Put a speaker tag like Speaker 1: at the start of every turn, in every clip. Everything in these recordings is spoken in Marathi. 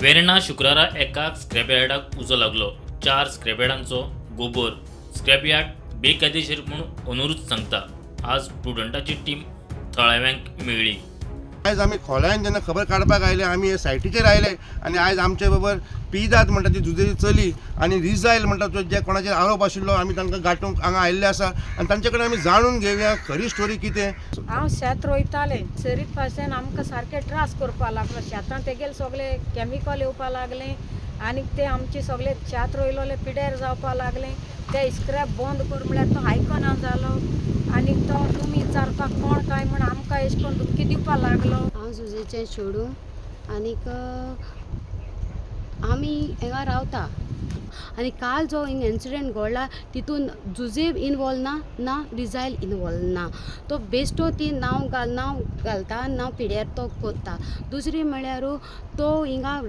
Speaker 1: वेर्णा शुक्रारा एका स्क्रॅपयार्डाक उजो लागलो. 4 स्क्रॅपयार्डांचो गोबोर. स्क्रॅपयार्ड बेकायदेशीर म्हणून अनुरूच सांगता. आज स्टुडंटाची टीम थळाव्यांक मेळ्ळी.
Speaker 2: आयज आमी खोल्यान जेन्ना खबर काडपाक आयले आमी सायटीचेर आयले आनी आयज आमचे बरोबर पिदात म्हणटा ती जुजेची चली आनी रिजायल म्हणटा तो जे कोणाचेर आरोप आशिल्लो आमी तांकां गांठूंक हांगा आयिल्ले आसा आनी तांचे कडेन आमी जाणून घेवया खरी स्टोरी कितें.
Speaker 3: हांव शेत रोयतालें. सरीत भाशेन आमकां सारकें त्रास करपा लागलो. शेतांत तेगेले सगळे कॅमिकल येवपा लागलें आनी ते आमचे सगळे शेत रोयलोले पिड्यार जावपा लागलें. ते स्क्रॅप बंद कर म्हळ्यार तो आयकना जालो आनी तो तुमी विचारपाक कोण काय म्हण आमकां अशें करून धुमकी दिवपा लागलो.
Speaker 4: हांव जुजेचें चेडूं आनीक आमी हिंगा रावता आनी काल जो हिंग इन्सिडेंट घडला तितून जुजे इनवॉल्व ना रिजायल इनवॉल्व ना. तो बेश्टो ती नांव घालता नांव पिड्यार तो कोत्ता. दुसरी म्हळ्यार तो हिंगा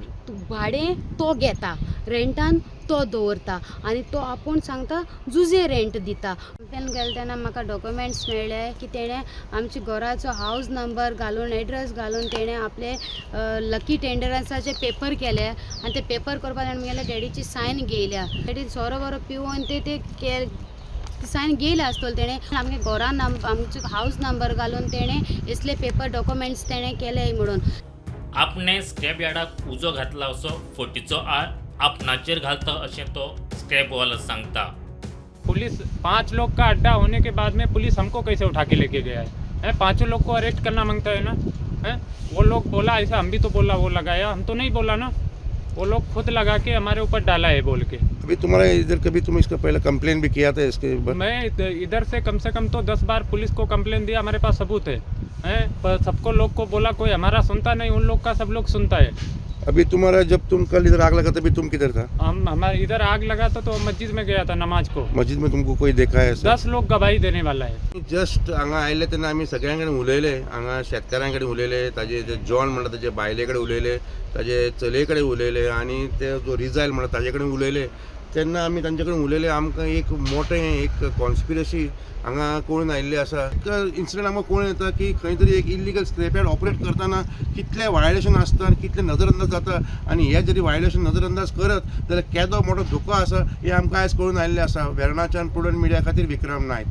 Speaker 4: भाडें तो घेता रेंटान तो दवरता आनी तो आपूण सांगता जुजे रेंट दिता. तेन्ना गेले तेन्ना म्हाका डॉक्युमेंट्स मेळ्ळे की तेणें आमच्या घराचो हावज नंबर घालून एड्रेस घालून तेणें आपले लकी टेंडरन्साचे पेपर केले आनी ते पेपर करपाक ताणें म्हगेल्या डॅडीची सायन घेयल्या. डॅडी सोरो बरो पिवून ते सायन घेयले आसतलो तेणें. आमगे घरान आमचो हावज नंबर घालून तेणें असले पेपर डॉक्युमेंट्स तेणें केले म्हणून.
Speaker 1: आपणे स्क्रॅप यार्डाक उजो घातला असो फोटीचो आर आपणाचेर घालता अशें तो स्क्रॅप वाला सांगता.
Speaker 5: पुलिस 5 लोग का अड्डा होने के बाद में पुलिस हमको कैसे उठा के लेके गया है? 5 लोग को अरेस्ट करना मांगता है ना है? वो लोग बोला ऐसा, हम भी तो बोला वो लगाया, हम तो नहीं बोला ना. वो लोग खुद लगा के हमारे ऊपर डाला है बोल के.
Speaker 2: अभी तुम्हारा इधर कभी तुम इसका पहले कंप्लेन भी किया था इसके ऊपर?
Speaker 5: मैं इधर से कम तो 10 बार पुलिस को कंप्लेन दिया. हमारे पास सबूत है पर सबको लोग को बोला, कोई हमारा सुनता नहीं. उन लोग का सब लोग सुनता है.
Speaker 2: अभी तुम्हारा जब तुम कल इधर आग लगा तभी तुम किधर था?
Speaker 5: हमारे इधर आग लगा तो मस्जिद में गया था नमाज को.
Speaker 2: मस्जिद में तुमको कोई देखा है?
Speaker 5: 10 लोग गवाही देने वाला है.
Speaker 2: जस्ट हांगा आयले तेन्ना आमी सगळ्यां कडेन उलयले. हांगा शेतकारां कडेन उलयले, ताजे जे जॉन म्हणटा ताजे बायले कडेन उलयले, ताजे चलये कडेन उलयले आनी ते जो रिजायल म्हणटा ताजे कडेन उलयले. तेन्ना आमी तांचे कडेन उलयले. आमकां एक मोठें एक कॉन्स्पिरसी हांगा कळून आयिल्ली आसा. इन्सिडंट आमकां कळून येता की खंय तरी एक इल्लिगल स्क्रॅपयार्ड ऑपरेट करतना कितलें वायलेशन आसता आनी कितलें नजरअंदाज जाता आनी हे जरी वायलेशन नजरअंदाज करत जाल्यार केदो मोठो धोको आसा हें आमकां आयज कळून आयिल्लें आसा. वेर्णाच्यान प्रुडंट मिडिया खातीर विक्रम नायक.